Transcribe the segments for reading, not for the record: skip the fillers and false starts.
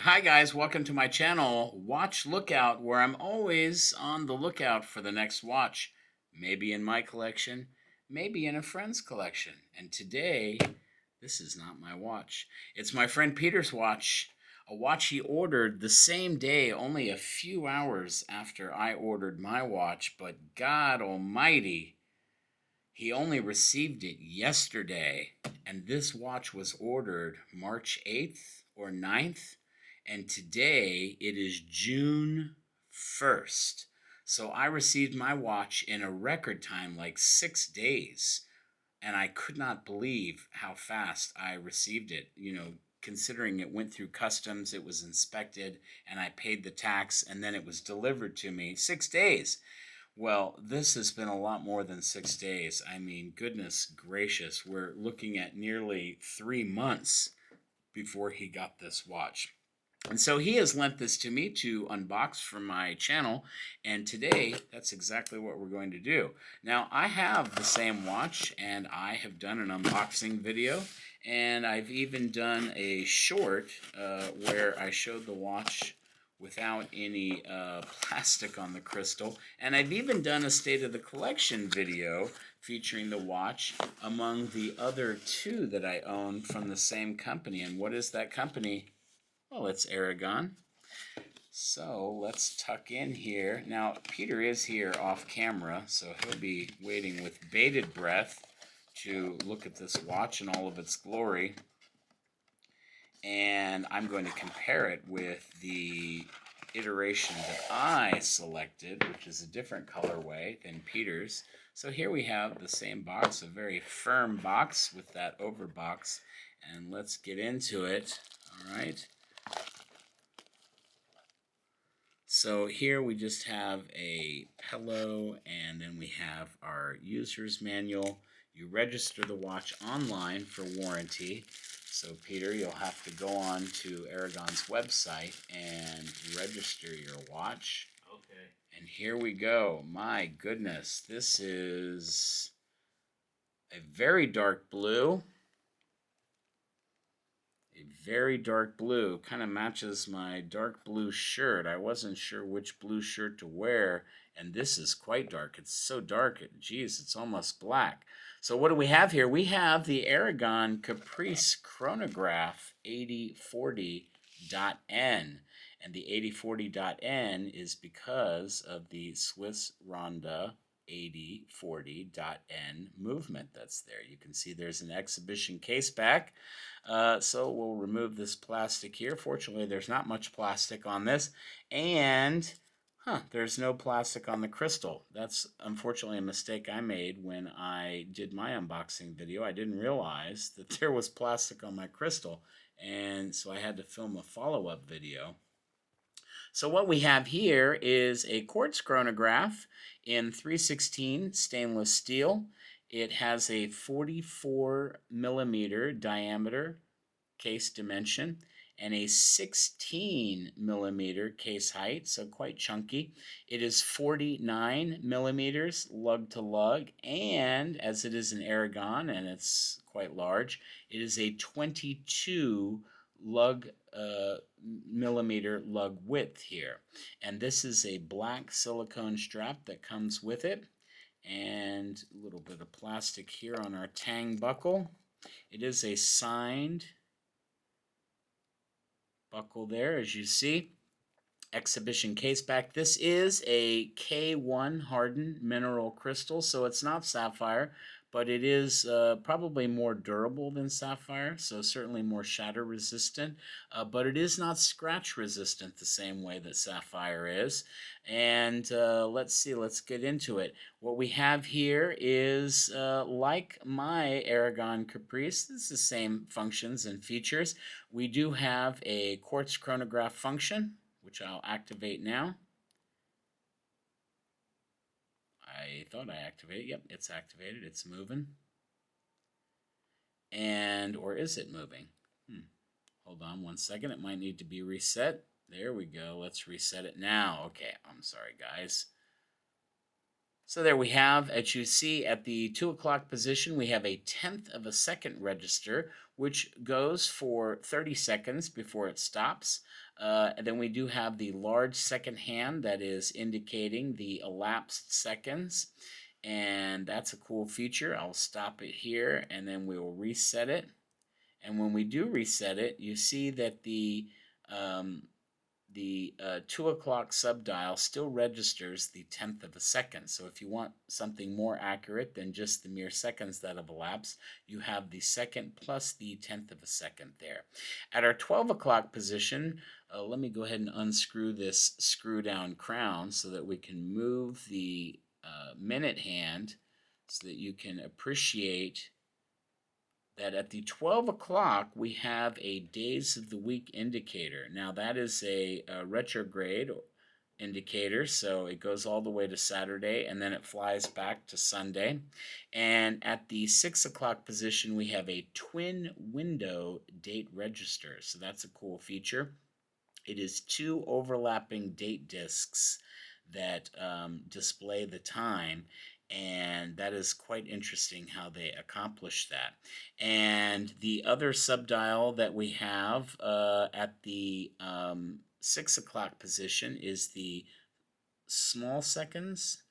Hi guys, welcome to my channel, Watch Lookout, where I'm always on the lookout for the next watch. Maybe in my collection, maybe in a friend's collection. And today, this is not my watch. It's my friend Peter's watch. A watch he ordered the same day, only a few hours after I ordered my watch, but God almighty, he only received it yesterday, and this watch was ordered March 8th or 9th, and today it is June 1st. So I received my watch in a record time, like 6 days, and I could not believe how fast I received it. Considering it went through customs, it was inspected, and I paid the tax, and then it was delivered to me 6 days. Well, this has been a lot more than 6 days. I mean, goodness gracious, we're looking at nearly 3 months before he got this watch. And so he has lent this to me to unbox for my channel, and today that's exactly what we're going to do. Now, I have the same watch, and I have done an unboxing video, and I've even done a short where I showed the watch without any plastic on the crystal, and I've even done a state of the collection video featuring the watch among the other two that I own from the same company. And what is that company? Well, it's Aragon. So let's tuck in here. Now, Peter is here off camera, so he'll be waiting with bated breath to look at this watch in all of its glory. And I'm going to compare it with the iteration that I selected, which is a different colorway than Peter's. So here we have the same box, a very firm box with that over box. And let's get into it. All right. So here we just have a pillow, and then we have our user's manual. You register the watch online for warranty. So Peter, you'll have to go on to Aragon's website and register your watch. Okay. And here we go. My goodness, this is a very dark blue. A very dark blue, kind of matches my dark blue shirt. I wasn't sure which blue shirt to wear, and this is quite dark. It's so dark, geez, it's almost black. So what do we have here? We have the Aragon Caprice Chronograph 8040.N, and the 8040.N is because of the Swiss Ronda 8040.N movement that's there. You can see there's an exhibition case back. So we'll remove this plastic here. Fortunately, there's not much plastic on this. And, there's no plastic on the crystal. That's unfortunately a mistake I made when I did my unboxing video. I didn't realize that there was plastic on my crystal. And so I had to film a follow-up video. So what we have here is a quartz chronograph in 316 stainless steel. It has a 44 millimeter diameter case dimension and a 16 millimeter case height, so quite chunky. It is 49 millimeters lug to lug, and as it is an Aragon and it's quite large, it is a 22 lug millimeter lug width here. And this is a black silicone strap that comes with it, and a little bit of plastic here on our tang buckle. It is a signed buckle there, as you see. Exhibition case back. This is a K1 hardened mineral crystal, so it's not sapphire, but it is probably more durable than sapphire, so certainly more shatter resistant, but it is not scratch resistant the same way that sapphire is. And let's see, let's get into it. What we have here is, like my Aragon Caprice, it's the same functions and features. We do have a quartz chronograph function, which I'll activate now. I thought I activated. Yep, it's activated. It's moving. Or is it moving? Hold on one second. It might need to be reset. There we go. Let's reset it now. Okay, I'm sorry, guys. So there we have, as you see at the 2 o'clock position, we have a tenth of a second register, which goes for 30 seconds before it stops. And then we do have the large second hand that is indicating the elapsed seconds. And that's a cool feature. I'll stop it here and then we will reset it. And when we do reset it, you see that um, the 2 o'clock subdial still registers the tenth of a second. So if you want something more accurate than just the mere seconds that have elapsed, you have the second plus the tenth of a second there. At our 12 o'clock position, let me go ahead and unscrew this screw down crown so that we can move the minute hand so that you can appreciate that at the 12 o'clock we have a days of the week indicator. Now that is a retrograde indicator, so it goes all the way to Saturday and then it flies back to Sunday. And at the 6 o'clock position we have a twin window date register, so that's a cool feature. It is two overlapping date discs that display the time, and that is quite interesting how they accomplish that. And the other subdial that we have at the 6 o'clock position is the small seconds,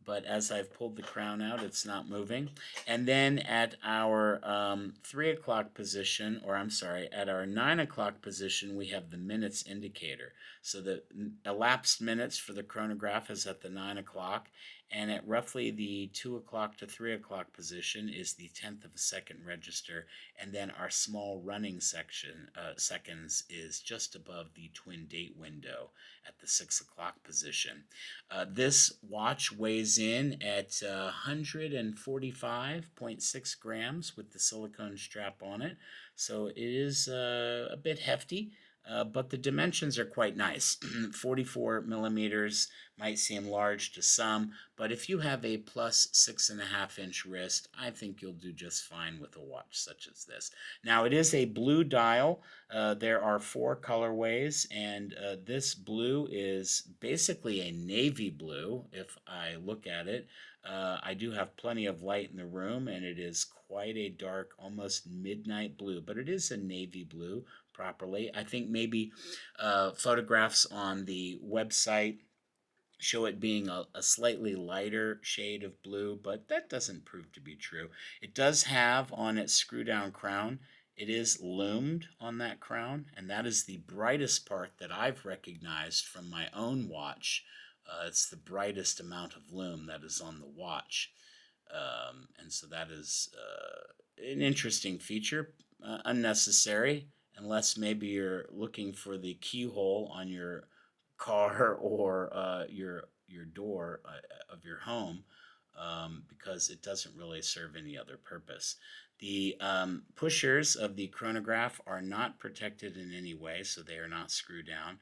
but as I've pulled the crown out, it's not moving. And then at our 3 o'clock position, or I'm sorry, at our 9 o'clock position, we have the minutes indicator. So the elapsed minutes for the chronograph is at the 9 o'clock, and at roughly the 2 o'clock to 3 o'clock position is the tenth of a second register, and then our small running seconds is just above the twin date window at the 6 o'clock position. This watch weighs in at 145.6 grams with the silicone strap on it, so it is a bit hefty. But the dimensions are quite nice. 44 millimeters might seem large to some, but if you have a plus 6.5-inch wrist, I think you'll do just fine with a watch such as this. Now, it is a blue dial. There are 4 colorways, and this blue is basically a navy blue if I look at it. I do have plenty of light in the room, and it is quite a dark, almost midnight blue, but it is a navy blue properly. I think maybe photographs on the website show it being a slightly lighter shade of blue, but that doesn't prove to be true. It does have on its screw down crown, it is lumed on that crown, and that is the brightest part that I've recognized from my own watch. It's the brightest amount of lume that is on the watch. And so that is an interesting feature, unnecessary, unless maybe you're looking for the keyhole on your car or your door of your home, because it doesn't really serve any other purpose. The pushers of the chronograph are not protected in any way, so they are not screwed down,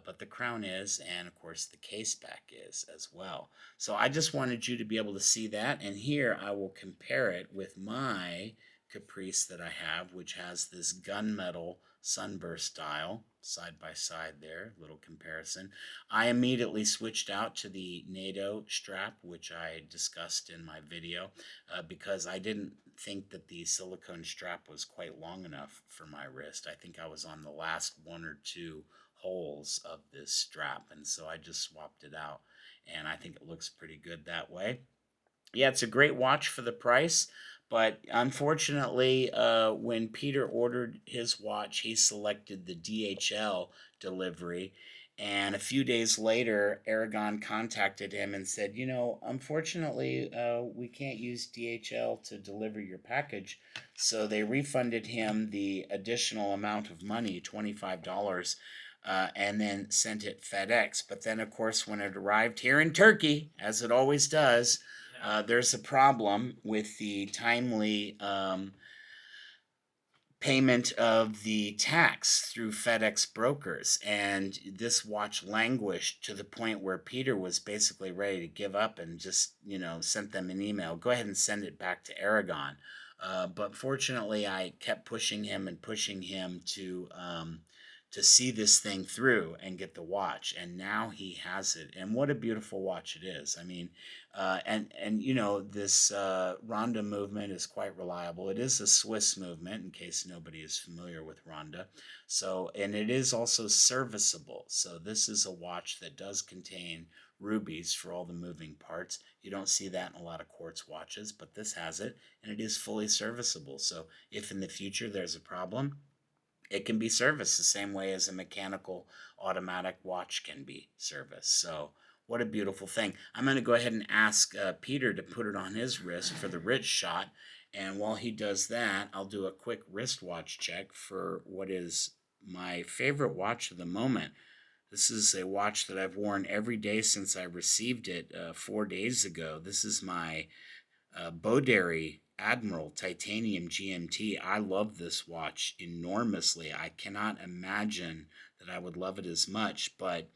but the crown is, and of course the case back is as well. So I just wanted you to be able to see that, and here I will compare it with my Caprice that I have, which has this gunmetal sunburst dial side by side there, little comparison. I immediately switched out to the NATO strap, which I discussed in my video, because I didn't think that the silicone strap was quite long enough for my wrist. I think I was on the last 1 or 2 holes of this strap, and so I just swapped it out, and I think it looks pretty good that way. Yeah, it's a great watch for the price, but unfortunately, when Peter ordered his watch, he selected the DHL delivery. And a few days later, Aragon contacted him and said, you know, unfortunately, we can't use DHL to deliver your package. So they refunded him the additional amount of money, $25, and then sent it FedEx. But then, of course, when it arrived here in Turkey, as it always does, there's a problem with the timely payment of the tax through FedEx brokers, and this watch languished to the point where Peter was basically ready to give up and just, you know, sent them an email, go ahead and send it back to Aragon. But fortunately, I kept pushing him and pushing him to see this thing through and get the watch, and now he has it, and what a beautiful watch it is. I mean, and you know, this Ronda movement is quite reliable. It is a Swiss movement, in case nobody is familiar with Ronda. So, and it is also serviceable. So this is a watch that does contain rubies for all the moving parts. You don't see that in a lot of quartz watches, but this has it, and it is fully serviceable. So if in the future there's a problem, it can be serviced the same way as a mechanical automatic watch can be serviced. So what a beautiful thing. I'm going to go ahead and ask Peter to put it on his wrist for the wrist shot. And while he does that, I'll do a quick wristwatch check for what is my favorite watch of the moment. This is a watch that I've worn every day since I received it 4 days ago. This is my Bodary Admiral Titanium GMT. I love this watch enormously. I cannot imagine that I would love it as much, but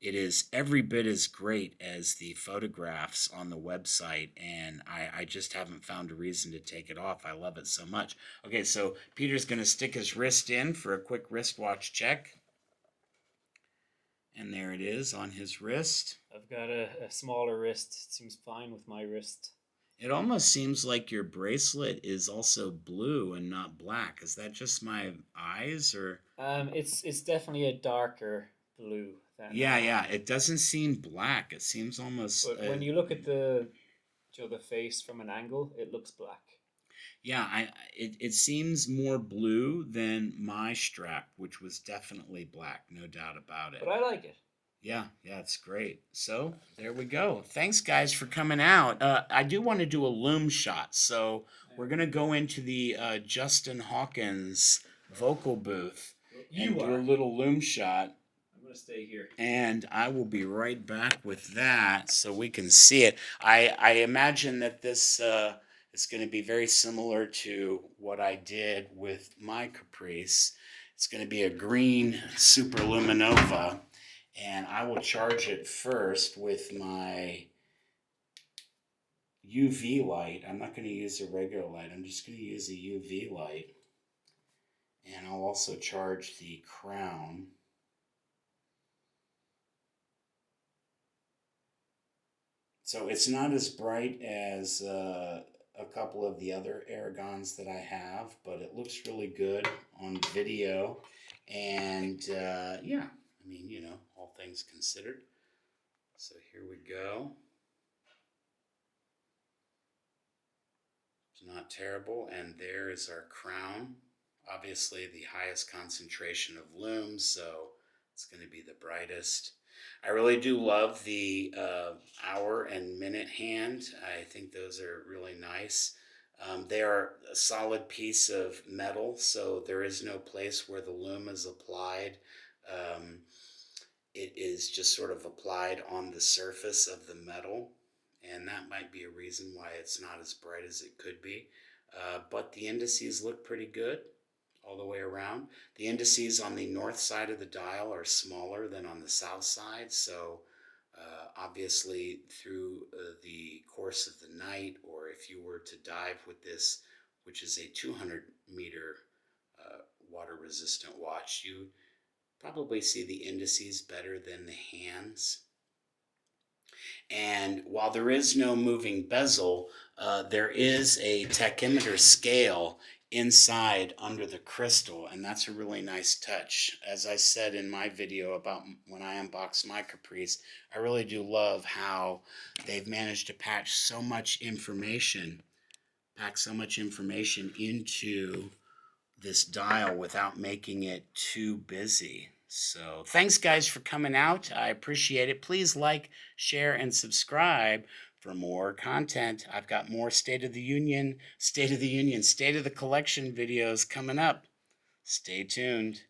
it is every bit as great as the photographs on the website, and I just haven't found a reason to take it off. I love it so much. Okay, so Peter's going to stick his wrist in for a quick wristwatch check. And there it is on his wrist. I've got a smaller wrist. It seems fine with my wrist. It almost seems like your bracelet is also blue and not black. Is that just my eyes, or? It's definitely a darker blue than. Yeah. It doesn't seem black. It seems almost. But when you look at the face from an angle, it looks black. Yeah, it seems more blue than my strap, which was definitely black, no doubt about it. But I like it. Yeah, it's great. So there we go. Thanks, guys, for coming out. I do want to do a Lume shot. So we're going to go into the Justin Hawkins vocal booth and do a little Lume shot. I'm going to stay here. And I will be right back with that so we can see it. I imagine that this is going to be very similar to what I did with my Caprice. It's going to be a green Superluminova. And I will charge it first with my UV light. I'm not going to use a regular light. I'm just going to use a UV light. And I'll also charge the crown. So it's not as bright as a couple of the other Aragons that I have, but it looks really good on video. And yeah. I mean, you know, all things considered. So here we go. It's not terrible. And there is our crown. Obviously the highest concentration of lume, so it's going to be the brightest. I really do love the hour and minute hand. I think those are really nice. They are a solid piece of metal, so there is no place where the lume is applied. It is just sort of applied on the surface of the metal, and that might be a reason why it's not as bright as it could be. But the indices look pretty good all the way around. The indices on the north side of the dial are smaller than on the south side, so obviously through the course of the night, or if you were to dive with this, which is a 200 meter water resistant watch, you probably see the indices better than the hands. And while there is no moving bezel, there is a tachymeter scale inside under the crystal, and that's a really nice touch. As I said in my video about when I unboxed my Caprice, I really do love how they've managed to pack so much information into this dial without making it too busy. So thanks, guys, for coming out. I appreciate it. Please like, share, and subscribe for more content. I've got more State of the Collection videos coming up. Stay tuned.